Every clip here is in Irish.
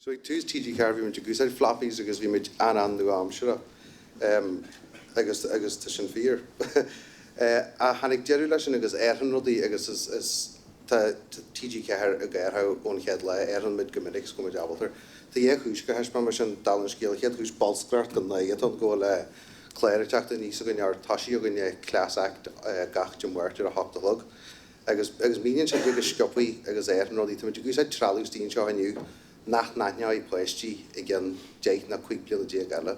So tús TG car bhí muid gúsáid floppies agus bhí muid an nu amsere agus tá sin fír. A hanig deirú leis sin agus airhan rudaí agus is TG car a gairtha ón chead le airhan mid gomininic go muid abaltar. Tá dhé chúis go heispa mar sin dalan scéal chead chúis balscart go naigad an go le chléir teachta níos a gnear taisií a gine clásacht gach de muirtir a hachtalog. Agus míonn sin agus scopaí agus airhan rudaí tá muid gúsáid tralús tíon seo aniu nach i pleistí i gin deich na chuig bliana dé gaile.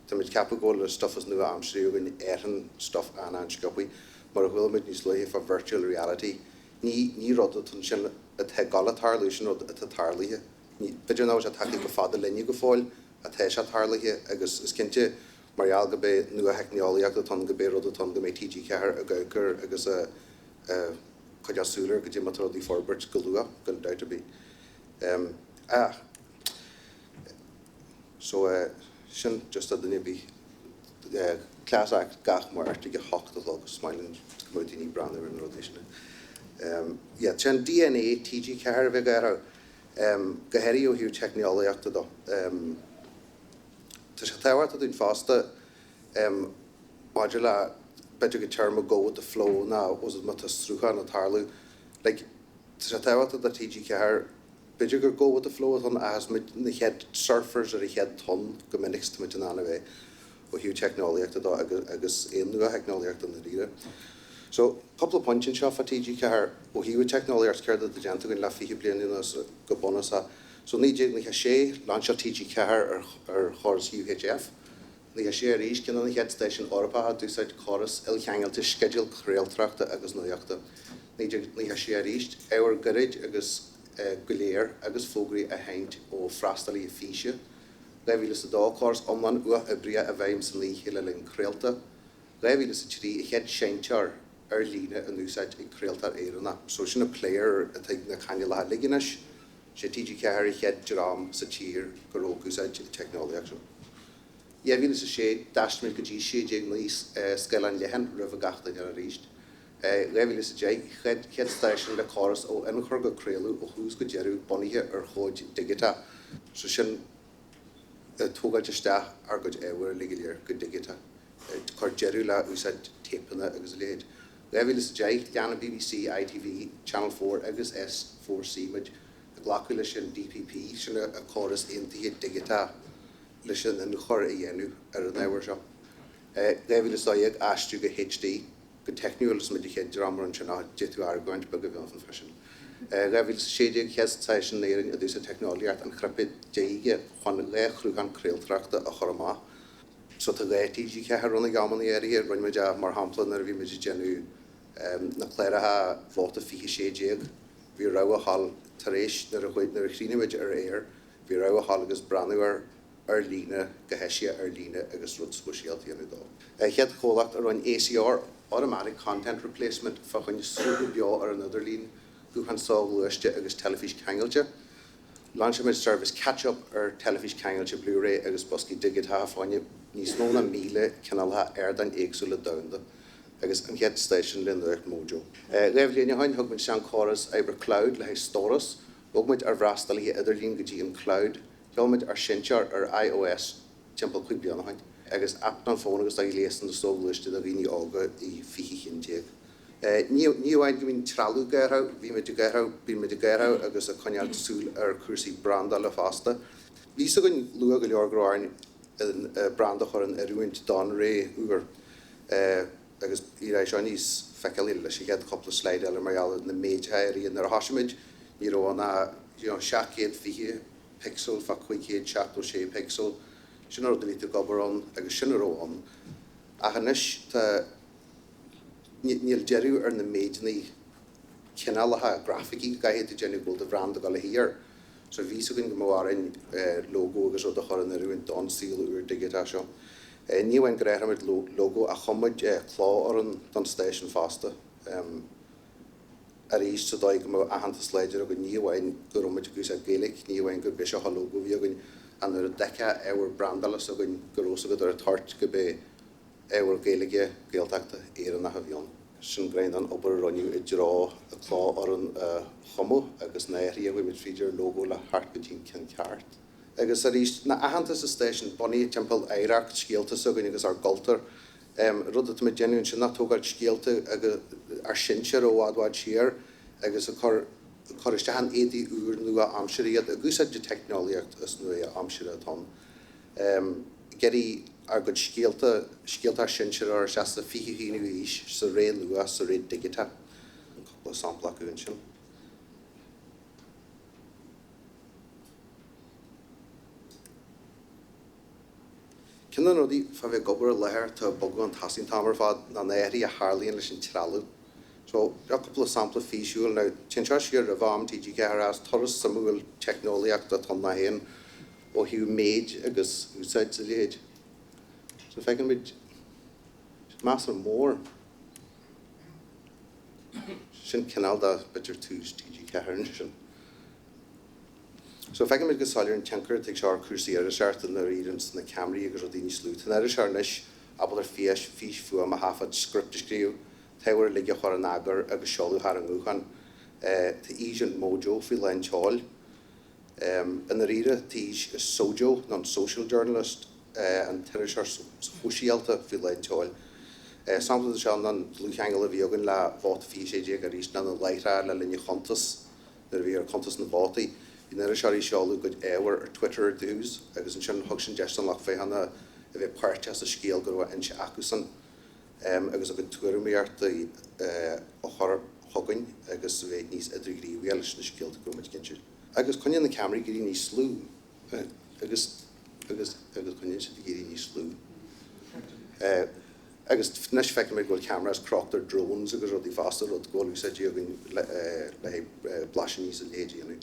Tá muid cappa go le stofas nua amsriú gan airhan stof an scopaí mar a bhfuil muid níos luithe for virtual reality. Ní rud an sin a the gala tarlú sin rud a tarlaithe. Beidir ná a taí go fada linne go fáil a the se tarlaithe agus is cinnte marall go bé nua heicneolaíach a tan go bé rud a tan go mé TG cethir a gacur agus a chuideasúlar go dtí matrodí forbert go lua go doubt bí. So sin just a dynne bí clásacht gach mar arte go hachtalog smailin gomódíní brandar an rodéisina. Sin DNA TG cethir bheith gairtha gohéirí ó hiú techneolaíachta do. Tá sé táhairta dún fásta maidir le beidir go tearma go with the flow ná was it mata strúcha na tarlú. Like tá sé táhairta da TG cethir beidir gur go with the flow an as mit na head surfers ar a head ton gomininic mit an anna bheith ó hiú techneolaíachta do agus éonú a techneolaíachta na ríre. So couple of points in seo fa TG cethir ó hiú techneolaíart ceir a dhéanta gon le fiche bliana go bonasa. So ní dé ní sé lanseo TG cethir ar chóras UHF. Ní sé ríis cin an head station orpa dúsáid choras ilcheangailta schedule réaltrachta agus nuachta. Ní sé ríist éhar gorid agus goléir agus fógraí a haint ó freastalí a físe. Leihíle sa dá chós omlan ua a bria a bhaim san lí chéile linn creaalta. Leihíle sa trí a head seintear ar lína an úsáid i creaaltar éanna. So sin a player a teag na chaine le liginis, sé TG cethir i head dram sa tír go rógúsáid i techneolaíach. Leihíle sa sé dasmid go dtí sé déag níos scalan lehan rih gachta ar a ríist. Leihíle sa dé chead station le choras ó inchur go creaalú ó chús go dearú bonithe ar chóid digita. So sin tógáid isteach ar go éhar ligiléir go digita. Chur dearú le úsáid tapanna agus léad. Leihíle sa dé leanna BBC, ITV, Channel 4 agus S4C muid a ghlacu lei sin DPP sin a choras aontaithe digita lei sin in chur a dhéanú ar an éhar seo. Leihíle sa dé astú go HD go techniúlas mid chéad dramar an sinna déú argáint bag a bhean fan fashion. Leihíle sa séideag chead sin éireann a dús a techneolaíart an chrapid déige chuan le chrúgan creaaltrachta a chormá. So tá le TG cethir runna gamanna éirithe roiin muid mar hamplan ar bhí muid genú na chléirethe bhóta fiche séideag, bhí rah a hall tar éis nar a chríneid ar éir, bhí rah a hall agus breanúir ar lína go heise ar lína agus rud scoisialtaí anú dá. Chead cholacht ar an ACR, automatic content replacement fa chun súla beo ar another lín go chan sáúiste agus telefís cheangailte. Launchimid service catch-up ar telefís cheangailte Blu-ray agus bosci digitá fáinne níos mó na míle canalha airdain éagsúla damda agus an head station linúirt Mojo. Leibhlíonne hain thugmid sean choras ebre cloud le storas, bogmid ar bhrastalí idirlín go dtí an cloud, teolmid ar sintear ar iOS timpeall chuig bliana hain. Agus app an fón agus ag léas an na sógliste a bhíní ága i fichi chintéag. Níomhain go bhín tralú gairtha, bhí me de gairtha agus a chuineart súil ar cuasaí branda le fásta. Bhí sa gon lua go leorgráin in branda chur an arúint Don Ray uair agus í éis an níos feiceil leis sé chead coppla sleide eile marall na méidtheirí ar haisiid, ní róna 700 fiche pixel fa 576 pixel. Sin ar dlíte gobarón agus sin róán. A hanis níl deirú ar na méidnaí cenalathe graficí gaihéad genú bhil de bhranda go le híar. So bhí sa gin go mhain logo agus rud a chur an arúin don síl uair digitá seo. Níhain go réithimid logo a chumid chlá ar an don station fásta. Ar éis sa dóid go ahananta sléidir a go níomhain go romid gus a géalaigh, níomhain gur bis a logo bhí agan an ar a decha éhar brandalas a gon gorósa go ar a tart go bé éhar géalaige géalteachta éan nach a bhíon. sin grain an obair runniu I drá a clá ar an chomu agus nairi a bhfuil féidir logo le hart gotín cin ceart. Agus a rís na ahananta sa station bonny temple Eiracht scialta sugan agus ar goltar rud at me genuine sin natógar scialta agus ar sinsear ó adháid siar agus a choiriste han édi úr nua amsiriad agus a de technoliacht as nua amsiriad hon. Geri ar good scialta sinsear ar seasta fihi hínu ís sa ré nua sa ré digita. An couple of sampla gwn sin. Cynna nodi fa fe gobr leher ta bogan tassin tamar fad na neri a Harley leis sin tiralu. So a couple of sample fisiúil now tinchar siar a bham TG Garas Torres Samuel technoliaach dat on na hen o hiú méid agus úsáid sa léid. So fecin mid master mór sin canal da bitter tús TG Garan sin. So fecin mid gosáir an tinkar tig sear cuasaí ar a seart na rídans na Camry agus rodíní slút. An ar a sear nis abal ar fís fu am a hafad script skriú. Tewer ligge chor an agar agus seolú har an ngúchan te agent mojo fi lein chol. An a rire tíj is sojo, non-social journalist an terishar húsialta fi lein chol. Samtla sean an lúchangel a bhiogan la vót fi sé ég ar ís na an leithra le linne chontas nar bhí ar chontas na vótaí. Bhí na searí seolú good éwer ar Twitter dús agus an sin hug sin gestan lach fé hanna a bheith páirte a scéal go in se acusan. Agus a go tuairmiart a chor hogan agus bheith níos idrigrí bhéalis na scéalta go mit ginse. Agus coine na Camry gurí níos slú agus coine si gurí níos slú. Agus nes feice mé goil cameras crochtar drones agus rudí fasta rud ggóú sa diogin le blasin níos a léidi anu.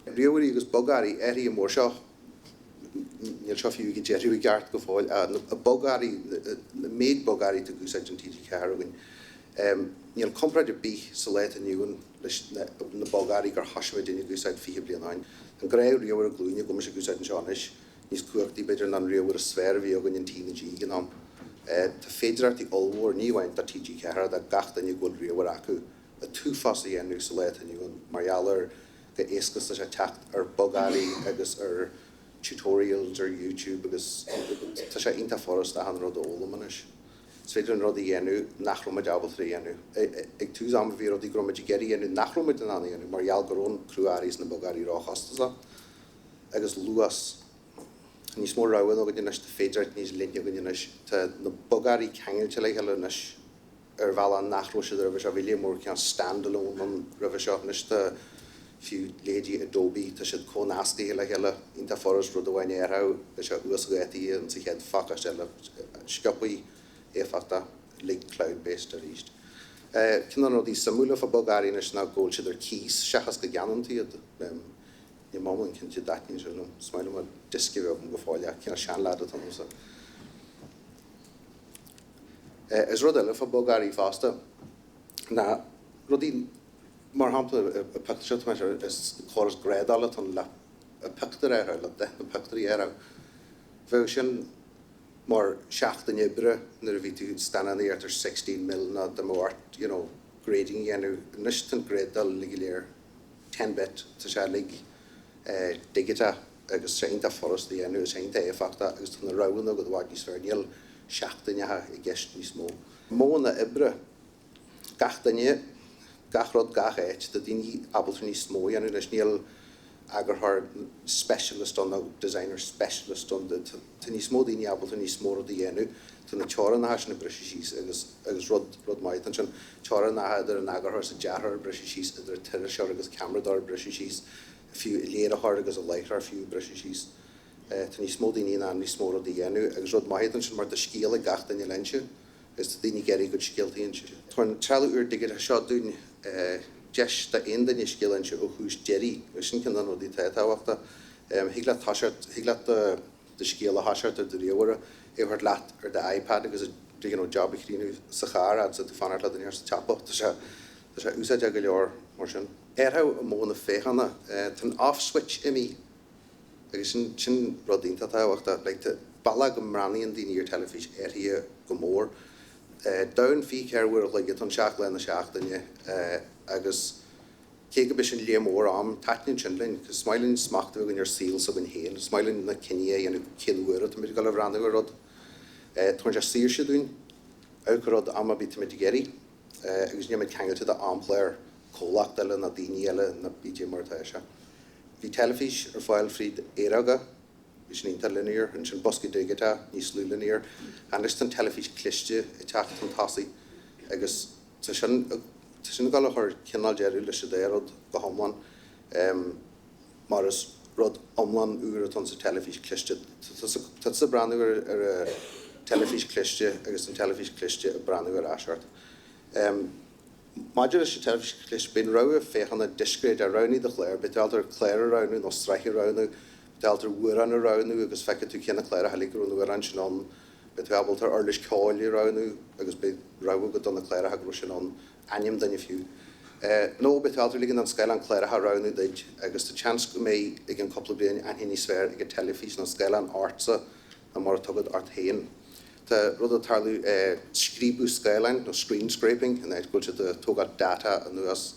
Riúirí agus bogarí éirí a mór seo níl seo fiú go jeú gart go fáil a bogarí méid bogarí te gúsáid an TG Caragin. Níl compráid a bí sa leit a niúin leis na bogarí gur hasisiid in gúsáid fi blianain. An gréir riúir a glúine go se gúsáid an seanis, níos cuairtí beidir an riúir a sfér bhí agan in TG gan am. Tá féidirartí olmór níhaint a TG Carag a gachta ní ghil riúir acu a tú fasa dhéanú sa leit a niúin marhealar go éascas a sé techt ar bogarí agus ar tutorials ar YouTube agus tá sé inta forras a an rud ólamanais. Sfeidir an rud I dhéanú nachromid abal trí dhéanú. Ag tús am bhí rud I gromid I geirí dhéanú nachromid an dhéanú margheall gorón cruárís na bogarí ráchasta agus luas níos mór ráhain agad dhéanais de féidirt níos linne agad dhéanais tá na bogarí cangailte le heile nes ar bhela nachróisiid ar bheith se bhíle mór cean standalone an ribh seo nes fiú lédi Adobe tá siad cónastí le heile inta forras rud ahhaine ará be se usgatíí an sa chead facha se le scopaí éfachta lig cloud-based a ríist. Cin an rodí samúla fa bogarí nes na ggóil siad ar cís sechas go ganantíad ní máin cin si daitnín se smaile mar disci bheith go fáile cin sean lead an sa. Is rud eile fa bogarí fásta na rodí mar hampla a picture measure is chorus gradal on la a picture era la de a picture era version more shaft in ibre na vitu stand the after 16 mil na the more grading yenu nishtan gradal ligilir 10-bit to shalig digita agus saint forest the yenu saint e facta agus to the round no go the wagi sverniel shaft in ya I guess ni small mo na ibre gachtanye gachrod gach éit dat die abel ní smói an leis níl agur haar specialist on the designer specialist on the ní smó ní abel ní smór die enu to na chora na hasna brisís agus rod mai an chora na idir an agur haar sa jar brisís idir ter agus cameradar brisís fiú léire haar agus a leitar fiú brisís ní smó ní an ní smór die enu agus rod mai an mar de skele gacht in je lentje is die geri go skiltín. Tn tralúr digit a seo dún Jesh da inda ní skillan se ó hús Jerry sin cin an rodí táhachtta higla de scéla hasart ar de riúra hart leat ar de iPad agus job chríú sa char sa fanart le ar sa chapa Tá sé úsáid a go leor mar sin. Airtha a móna féchanna tan off-switch imi agus sin rodínta táhachtta le balla go mraníon daoine ar telefís airthe go mór down fi ceir bhfuil le an seach le na seachtainine agus cé go bis sin lémór am taitnin sinlinn, cos smailinn smachta gan ar síl sa gan héin, smailinn na cinné an cinhúir a mid go le bhranna rod. Tuair se sír se dún, rod am a bit mid geri, agus ní mid cheangalte a ampléir cólach eile na daoine eile na BJ martha se. Bhí telefís ar fáil fríd éraga, is ní linear, an sin bosca digita, níos lú linear, an is an telefís cliste I teach an tasaí, agus tá sin gal chuir cinál deirú leis déad go hamlan, mar is rud omlan uair an sa telefís cliste. Tá sa brandú ar telefís cliste agus an telefís cliste a brandú ar asart. Maidir is telefís cliste bin rá féchan a discréid a raní de chléir, betaltar chléir a raní nó streiche raní, betaltar uair an a raní agus feice tú cinna chléir a haligrún uair an sin an, betaltar orlis cáil I raní agus be rá go donna chléir a hagrú sin an anim danne fiú. No betaltar ligin an scail an chléir a raní deid, agus tá chans go mé ag an coppla blian an hinní sfér ag a telefís na scail an artsa na mar tugad art héin. Tá rud a tarlú scríbú skyline no screen scraping and go to the tógad data an nuas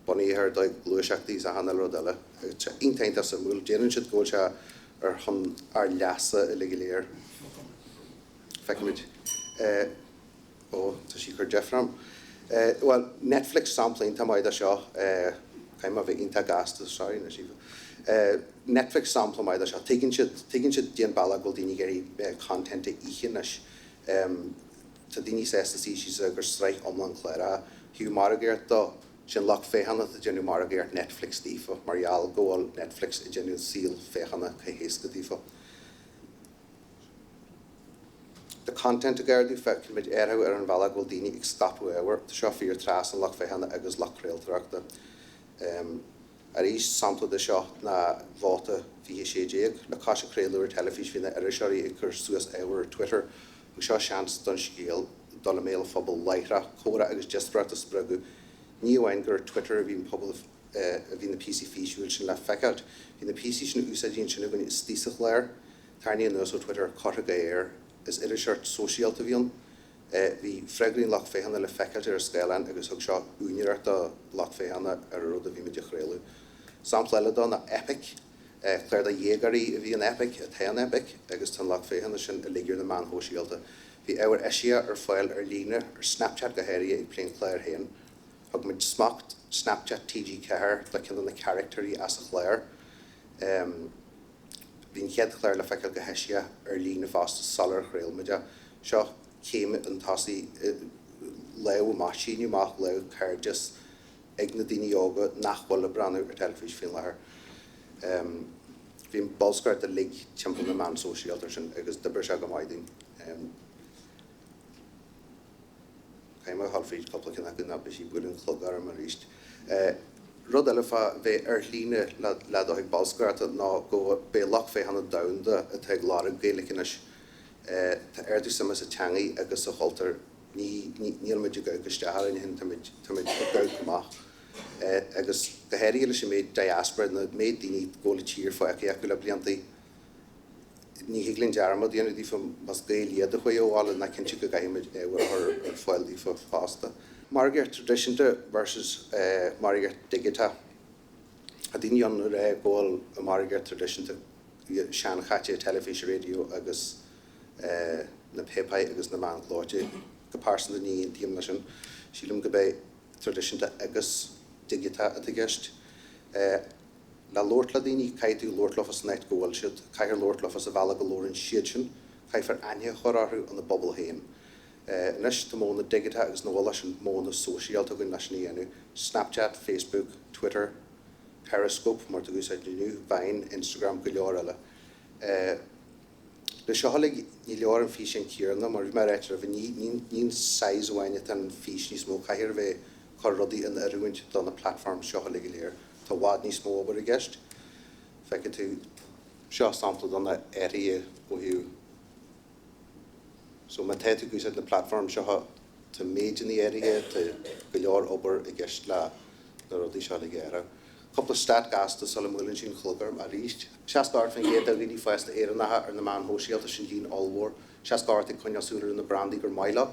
bonní ar da gluiseachtaí a hanna rud eile. Intaint as a múl déanann siad go se ar chun ar leasa I legiléir. Feicimid tá sí chur Jeffram. Well, Netflix sampling tá maid a seo caiim a bheith inta gasta sorry na sífa. Netflix sample maid a seo taking siad déan balla go daoine géirí content íchinis. Tá daoine sésta sí gur streich omlan chléire hiú mar géirt do sin lech féhanna a genú mar géirt Netflix dífa, marall ggóil Netflix I genú síl féhanna chuhéasca dífa. The content a gairdú feicimid airthú ar an bhela go daoine ag stopú éhar, tá seo fíor trás an lech féhanna agus lech réalteachta. Ar is sampla de seo na bháta fi sé déag, le caiise créalúir telefís hína ar seoí ag chur suas éhar Twitter, agus seo seans don scéal donna méil phobal leithra, córa agus just a spregu. Ní bhain gur Twitter a bhín pobl a bhín na PC fíisiúil sin le feiceáil, hín na PC sin úsáidíonn sin bhain is tíosa léir, tarníí an nuas ó Twitter cortha éir is idir seart sosiálta bhíon, hí freigraín lech féhanna le feiceáilte ar scéalainn agus thug seo úineart a lech féhanna ar rud a bhí meid chréalú. Sampla eile don na Epic, chléir a dhéagarí a bhí an Epic, a ta an Epic, agus tan lech féhanna sin a ligiúr na man hóisiálta. Bhí éhar eisia ar fáil ar líne ar Snapchat go héirí ag plén chléir héin. Thug muid smacht Snapchat TG ceair le cin na characterí as a chléir. Bhín chead chléir le feiceáil go heisia ar líne fásta salar chréal muide. Seo céime an tasaí leo máisíniu más leo ceir just ag na daoine óga nachhfuil le breanú ar telefís fin lethir. Bhín bolscart a lig timpeall na man sosiáltar sin agus d'obair se go maidin. Caiim a hallfríd coppla cinna go na sí builinn chlog ar mar ríist. Rud eile fa bheith ar líne le ag bolscart ná go bé lech féhanna damhanda a teag lára géalaicinis. Tá airdú sama sa teangaí agus a holtar níl muid go isteachar in hin tá muid go goach. Agus go héirí lei sin méid diaspora na méid daoine ggóla tír fáice acu le bliantaí ní higlinn dearmad dhéanú dí mas géiliad a chuoháil na cinse go gaiimiid éhar ar fáil dí fásta. Margaret traditionta versus Margaret digita. A daoine an ré ggóil a Margaret traditionta sean chatte telefís radio agus na pepai agus na man chláte go pásan ní tíam lei sin sílim go bé traditionta agus digita a gist. La Lord la daoine caiitú Lordlofas net gohfuil siad, caiir Lordlofas a bhela go lórann siad sin, caithfar aine choráthú an na bobbal héin. Nes tá móna digita agus na bhla sin móna sosiálta go leis dhéanú, Snapchat, Facebook, Twitter, Periscope, mar túúsáid nniu, Vine, Instagram go leor eile. Le seolig ní leor an fís an cíarna, mar bhí mar réitir a bhí níon 6 bhaine an fís níos mó caiir bheith chu rudaí an arúint don na platform seolig léir. Tá bhád níos mó obair a gceist. Feice tú seo sampla don na éirí ó hiú. So má té tú gúsáid na platform seo tá méid in éirithe tá go leor obair a gceist le rudaí seolig éire. Couple stat gasta sal múlinn sin chlugarm a ríist. Seaáir fan géad a rií feista éannathe ar na man hóisiálta sin dín allhór. Seaáir ag chuineasúir na brandí gur maile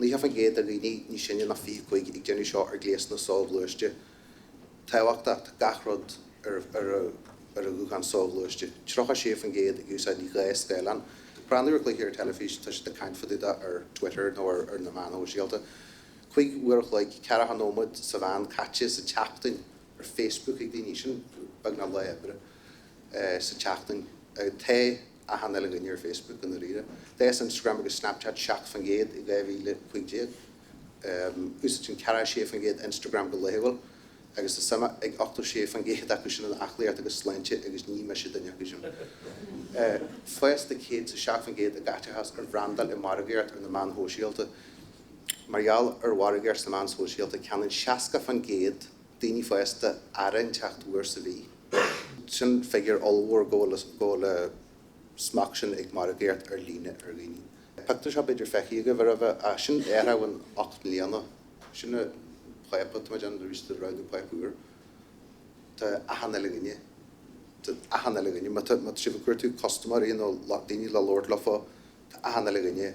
ní hefan géad a ní sinne na fi chuig ag dénne seo ar gléas na sábluiste. Táhachtta gachrod ar a gúchan sábluiste. Trocha sé fan géad a gúsa ní gléas Skylan. Brandú ar hir telefís tá de caint fadida ar Twitter nó ar na man ó síalta. Chuig bhuiach le caracha nómad sa bhain caite sa teachtain ar Facebook ag daoine sin bag na le ebre sa teachtain té a hanna le ar Facebook an ríide. Dés Instagram agus Snapchat seach fan géad i bheith chuigéad. Ús sin cara sé fan géad Instagram go lehil, agus is sama ag 8 sé fan géad acu sin an achléart agus sleinte agus ní me si daine acu sin. Fues de céad sa seach fan géad a gatehas ar bhrandal I margéart ar na man hóisialta. Marial ar wargéir sa man hóisialta ceann seaca fan géad daoine fuesta aran teacht uair sa bhí. Sin figur allhór ggóla smach sin ag margéart ar líne ar líní. Pactar se beidir fechi go bhar a sin éhain 8 líana sinna chlépa me an ríiste roiú peúr Tá a hanna leginine a hanna leginine mat si bhcur tú costumar íon daoine le Lord lefa a hanna leginine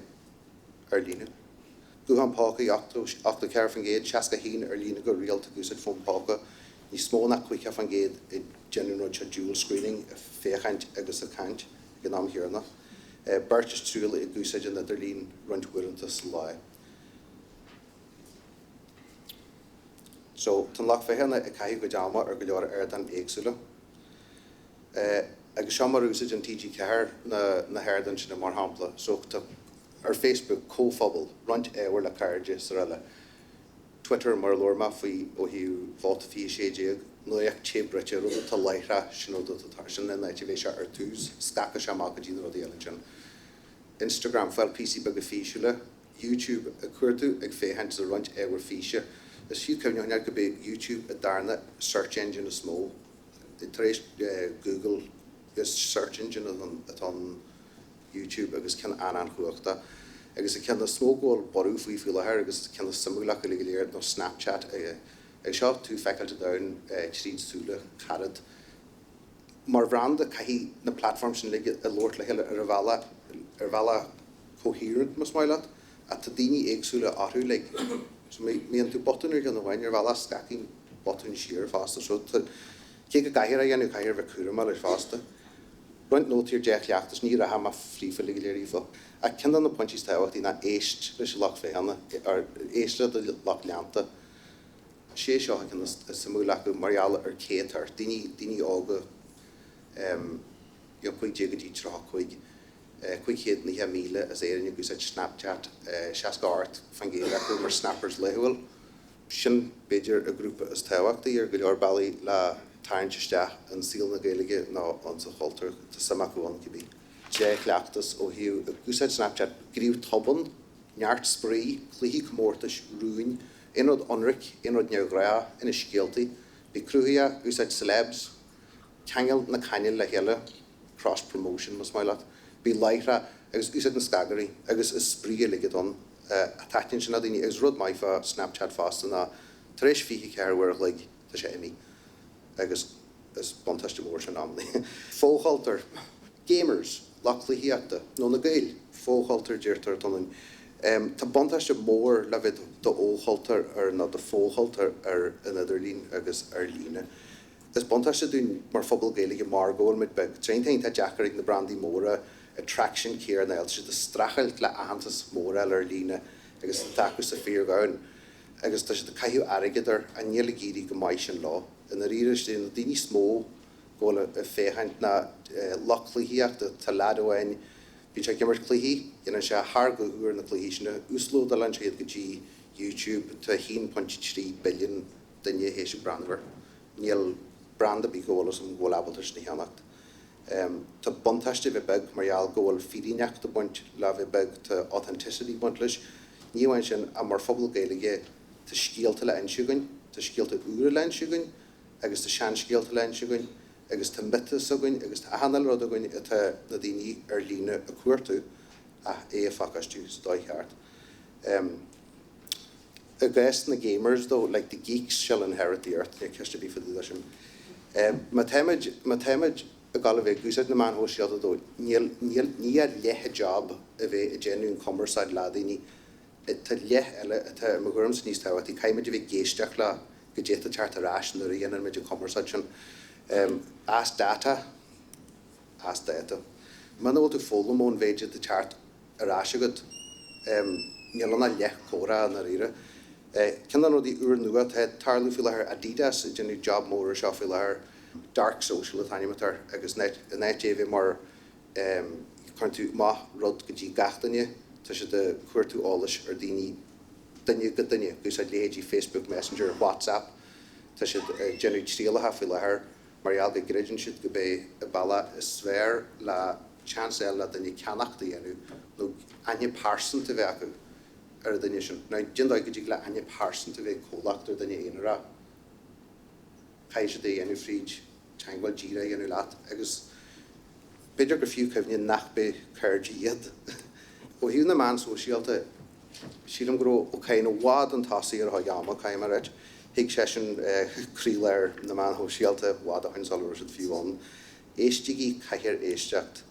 ar líne. Gu an páca 8 ceir fan géad seaca hín ar lína go rialta gus fón páca ní smóna chuice fan géad I general dual screening a féchaint agus a caint gan am hiarna. Bartas trúla I gúsaid an idir lín roiinthuirantas lá. So, tan lach féhanna I caiú go dáma ar go leor ar dan éagsúla. Agus seamar úsaid an TG ceir na hairdan sin mar hampla. So, ar Facebook cóphobal roint éhar le cairde sa eile. Twitter mar lorma faoi ó hiú bháta fi séideag nó ag tébrete rud tá leithra sin ó tar sin na bhéh se ar túús scacha se má go dtíine rud éile sin. Instagram fel PC bag a fíisiúile, YouTube a cuairtú ag féhaint a roint éhar fíise. Is fiú ceimnear go be YouTube a darna search engine is smó. Tar éis Google is search engine atá YouTube agus cin an chuachta. Agus cin smógóil ború faoi fi lethir agus cin samúla go léir nó Snapchat ag seo tú feiceilta dain tríd súla carad. Mar bhranda caihí na platform sin le a Lord le heile ar bhela coherent mas maiile a tá daoine éagsúla áthú le míon tú botúir gan bhain ar bhela scacín botún siar fásta so cé go gaiir a dhéanú caiir bheith cuairma ar fásta. Roint nótíir deach leachtas ní a hama frífa le léirífa. A cin an na pointí táhacht í na éist leis lech féhanna ar éistre de lech leanta. Sé seo cin samúla go mariala ar cétar, daoine ága chuig dé trá chuig chéad ní míle as éanne gus Snapchat seaart fan géad acu mar snappers lehfuil. Sin beidir a grúpa is táhachtaí ar go leor bailí le tairnteteach an síl na Gaeilge ná an sa choultúir tá samachúin go bí. Dé leachtas ó hiú a gúsáid Snapchat gríomh toban, neart sprí, clíí commórtas rúin, inod onric, inod neográ, ina scéaltaí, bí cruúthaí gúsáid celebs, cheangail na caine le heile, cross-promotion mas maiile, bí leithra agus gúsáid na scagarí, agus is sprí ligad an a taithnin sin na daoine agus rud maifa Snapchat fásta na tar éis fiche ceirhar le tá sé imi. Agus is bontáiste mór sin amnaí. Fóchaltar, gamers, lachlaíochta, nó na gail, fóchaltar deirtar tonin. Tá bontáiste mór le bheith do óchaltar ar na do fóchaltar ar an idir lín agus ar líne. Is bontáiste dún mar phobal Gaeilge mar ggóil mit beg. Tréintain tá deachar ag na brandí móra attraction céir na eil si de strachailt le ahantas móra ar líne agus taú sa fér gáin. Agus tá si de caiú aigear a níla géirí go maiid sin lá. In a ríris dé na daoine smó ggóla a féhaint na lachlaíochta tá leadhhain bhí sé gimmar chluí inan se thgar uair na chluí sinna úsló a lein siad go dtí YouTube tá 1.3 billion duine hééis brandhar. Níl branda bí ggóla som ggólabaltar na cheannacht. Tá bontáiste bheith beg marall ggóil fiíneach do buint le bheith beg tá authenticity buint leis, níhain sin a mar phobal Gaeilge tá scialta le einsiúgain, tá scialta uair le einsiúgain, agus tá sean scialta le einsiúgain, agus tá mita sugain, agus tá hanal rud again atá na daoine ar líne a cuairtú a é a facastú sa dóithart. A gás na gamers though, like the geeks shall inherit the earth, ne ceiste bí fadú sin. Ma téimid a gal bheith gúsáid na man hóisialta though, ní a lethe job a bheith a genuine commerceid le daoine Tá le eile atá magurm san níos táhaí caiimiidir bhíh géisteach le go déta teart arás na rianar meidir conversation. As data, as data. Mana bhfuil tú fólam ón bhéidir de teart arás agad, nílanna le córa na rire. Ceanna nó dí uair nua tá tarlú fi lethir Adidas i dginú job mór seo fi lethir dark social a tainimetar agus net bhí mar chuin tú maith rud go dtí gatainne tá sé de chuir tú álas ar daoine duine go duine gus a léadí Facebook Messenger, WhatsApp tá sé genú tríalathe fi lethir marall go greidirn siad go bé a balla is sfr le chance eile duine ceannachta dhéanú nó aine pásanta bheith acu ar duine sin. Ná dindá go dtí le aine pásanta bheith cólachtar duine aonara. Cai sé dé dhéanú fríd teanghil díra dhéanú leat agus beidir go fiú cehne nach be chuirdí iad. Ó hiú na man sosiálta sílam gro ó chéin bhád an tasaí ar tháiama caiim mar réit. Hiag sé sin críléir na man sosiálta bhád a hain salúir siad fiúháin. Éistigí caiithir éisteacht.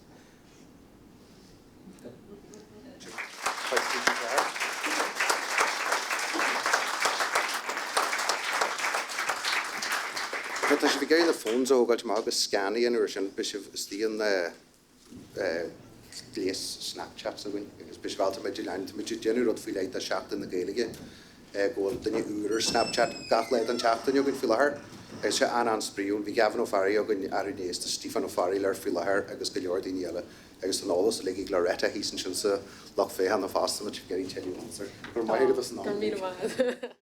Tá sé bhí géir na fóns ógáilt má agus scannaíon uair sin bis stíon léas Snapchat a bhain agus bis bhilta meidir lein meidir déanú rud fao leid a seachtain na Gaeilge ggóil duine úr Snapchat gach leid an teachtain gon fi lethir agus sé an spríúil bhí Gavin O'Farrill gon airnééis de Stephen O'Farrill ar fi lethir agus go leor daoine eile agus an álas le Loretta hísan sin sa lech fé an na fásta me géirí teú answer. Gur maigad as ná.